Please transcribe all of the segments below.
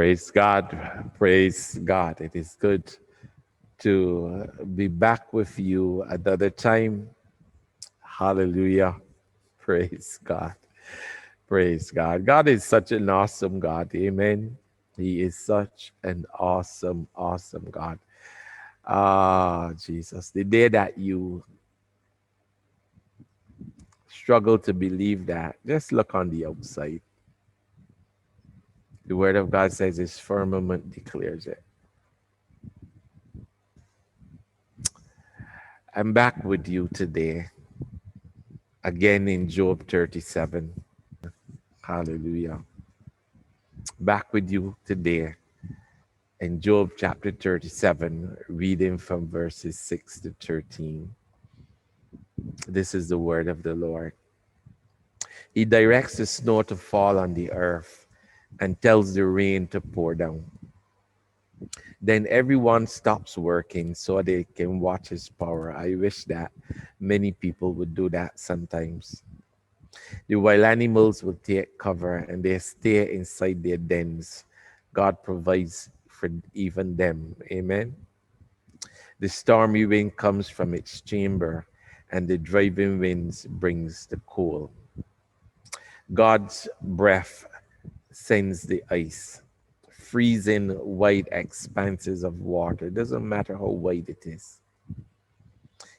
Praise God. Praise God. It is good to be back with you another time. Hallelujah. Praise God. Praise God. God is such an awesome God. Amen. He is such an awesome, awesome God. Ah, Jesus. The day that you struggle to believe that, just look on the outside. The word of God says his firmament declares it. I'm back with you today, again in Job 37. Hallelujah. Back with you today in Job chapter 37, reading from verses 6 to 13. This is the word of the Lord. He directs the snow to fall on the earth and tells the rain to pour down. Then everyone stops working so they can watch his power. I wish that many people would do that sometimes. The wild animals will take cover and they stay inside their dens. God provides for even them. Amen. The stormy wind comes from its chamber, and the driving winds brings the cold. God's breath sends the ice, freezing wide expanses of water. It doesn't matter how wide it is.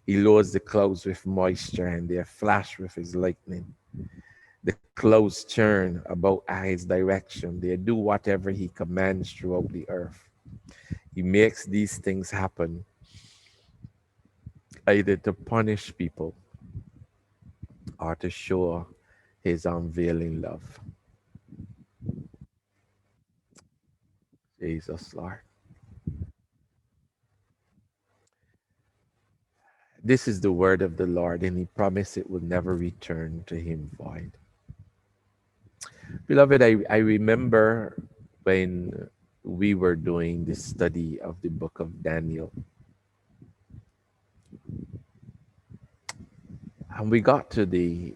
He lowers the clouds with moisture, and they flash with his lightning. The clouds turn about at his direction. They do whatever he commands throughout the earth. He makes these things happen either to punish people or to show his unveiling love. Jesus, Lord. This is the word of the Lord, and he promised it will never return to him void. Beloved, I remember when we were doing the study of the book of Daniel, and we got to the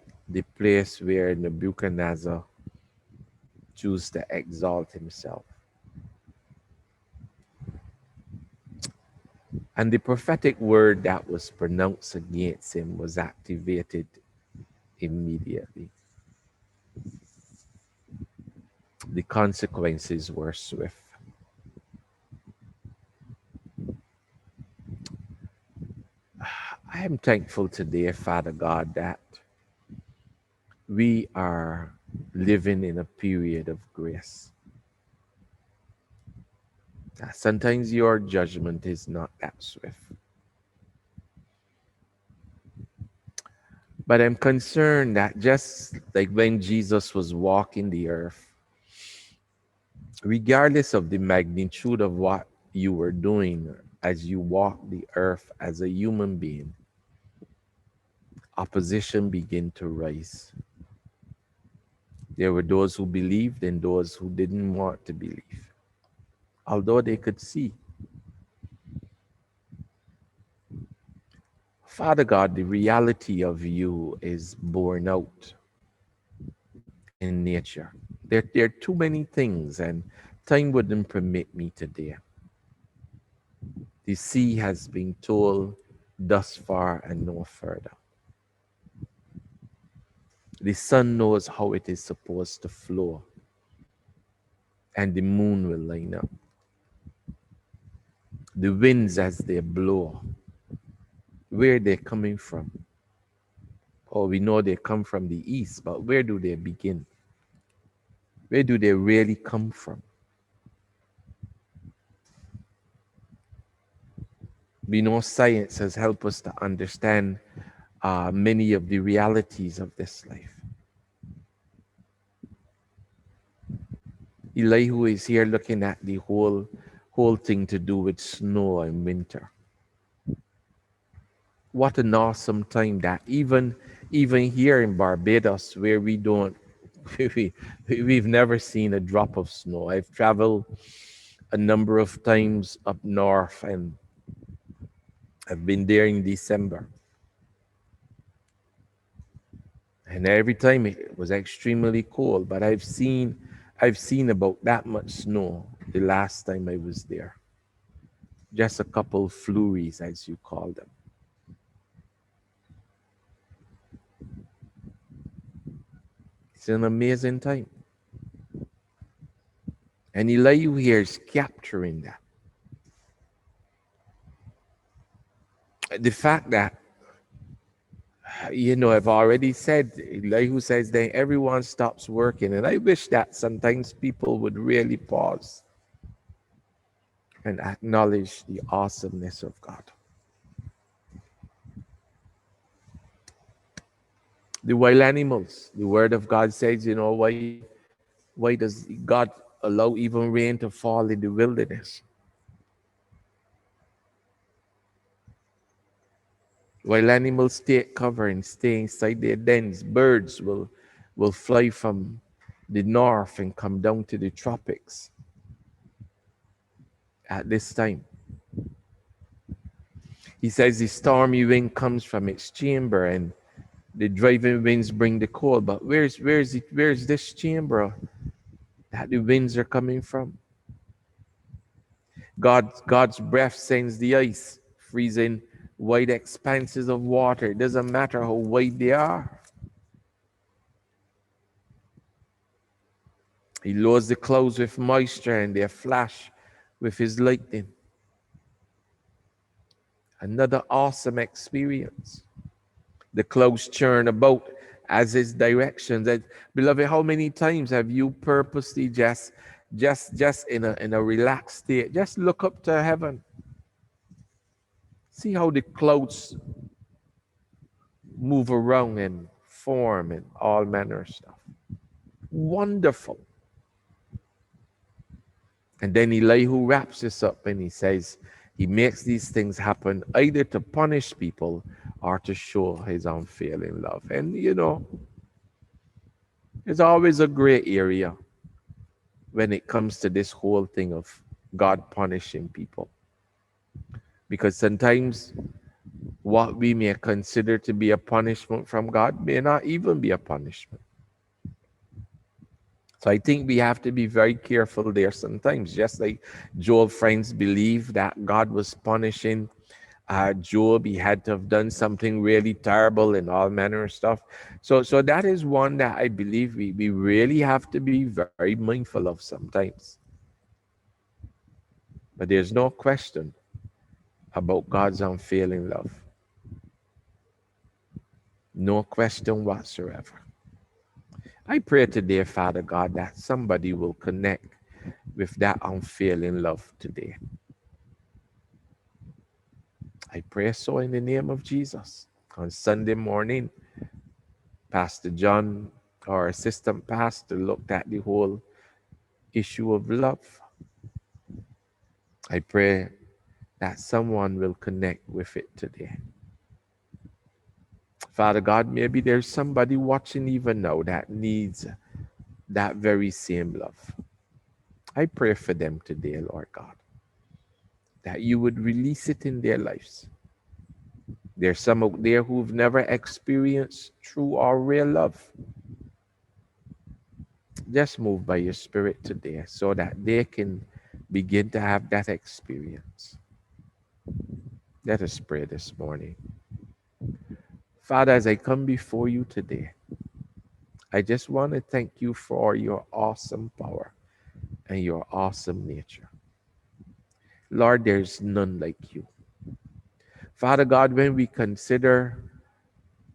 place where Nebuchadnezzar chose to exalt himself. And the prophetic word that was pronounced against him was activated immediately. The consequences were swift. I am thankful today, Father God, that we are living in a period of grace. Sometimes your judgment is not that swift. But I'm concerned that just like when Jesus was walking the earth, regardless of the magnitude of what you were doing as you walked the earth as a human being, opposition began to rise. There were those who believed and those who didn't want to believe, although they could see. Father God, the reality of you is borne out in nature. There are too many things, and time wouldn't permit me today. The sea has been told thus far and no further. The sun knows how it is supposed to flow, and the moon will line up. The winds as they blow, where they're coming from. Oh, we know they come from the east, but where do they begin? Where do they really come from? We know science has helped us to understand many of the realities of this life. Elihu is here looking at the whole thing to do with snow and winter. What an awesome time that even here in Barbados, where we don't we've never seen a drop of snow. I've traveled a number of times up north, and I've been there in December. And every time it was extremely cold, but I've seen about that much snow the last time I was there. Just a couple flurries, as you call them. It's an amazing time. And Elihu here is capturing that. The fact that, I've already said, Elihu says, then everyone stops working. And I wish that sometimes people would really pause and acknowledge the awesomeness of God. The wild animals, the word of God says, why does God allow even rain to fall in the wilderness? While animals take cover and stay inside their dens, birds will fly from the north and come down to the tropics at this time. He says the stormy wind comes from its chamber and the driving winds bring the cold. But where's this chamber that the winds are coming from? God's breath sends the ice, freezing wide expanses of water. It doesn't matter how wide they are. He lowers the clouds with moisture and they flash with his lightning. Another awesome experience. The clouds churn about as his directions. And beloved, how many times have you purposely just in a relaxed state, just look up to heaven? See how the clouds move around and form and all manner of stuff. Wonderful. And then Elihu wraps this up and he says, he makes these things happen either to punish people or to show his unfailing love. And there's always a gray area when it comes to this whole thing of God punishing people. Because sometimes what we may consider to be a punishment from God may not even be a punishment. So I think we have to be very careful there sometimes. Just like Job friends believe that God was punishing Job, he had to have done something really terrible and all manner of stuff. So that is one that I believe we really have to be very mindful of sometimes. But there's no question about God's unfailing love. No question whatsoever. I pray today, Father God, that somebody will connect with that unfailing love today. I pray so in the name of Jesus. On Sunday morning, Pastor John, our assistant pastor, looked at the whole issue of love. I pray that someone will connect with it today. Father God, maybe there's somebody watching even now that needs that very same love. I pray for them today, Lord God, that you would release it in their lives. There's some out there who've never experienced true or real love. Just move by your spirit today so that they can begin to have that experience. Let us pray this morning. Father, as I come before you today, I just want to thank you for your awesome power and your awesome nature. Lord, there's none like you. Father God, when we consider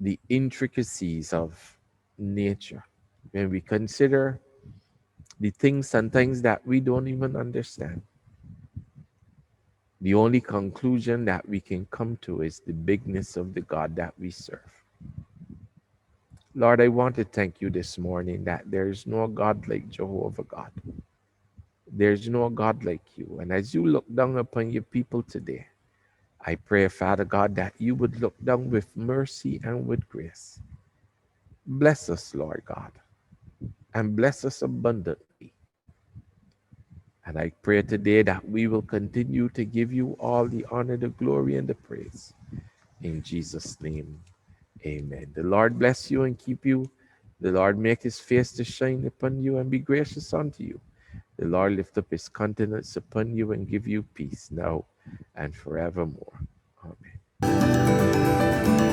the intricacies of nature, when we consider the things sometimes that we don't even understand, the only conclusion that we can come to is the bigness of the God that we serve. Lord, I want to thank you this morning that there is no God like Jehovah God. There's no God like you. And as you look down upon your people today, I pray, Father God, that you would look down with mercy and with grace. Bless us, Lord God, and bless us abundantly. And I pray today that we will continue to give you all the honor, the glory, and the praise. In Jesus' name, amen. The Lord bless you and keep you. The Lord make his face to shine upon you and be gracious unto you. The Lord lift up his countenance upon you and give you peace now and forevermore. Amen.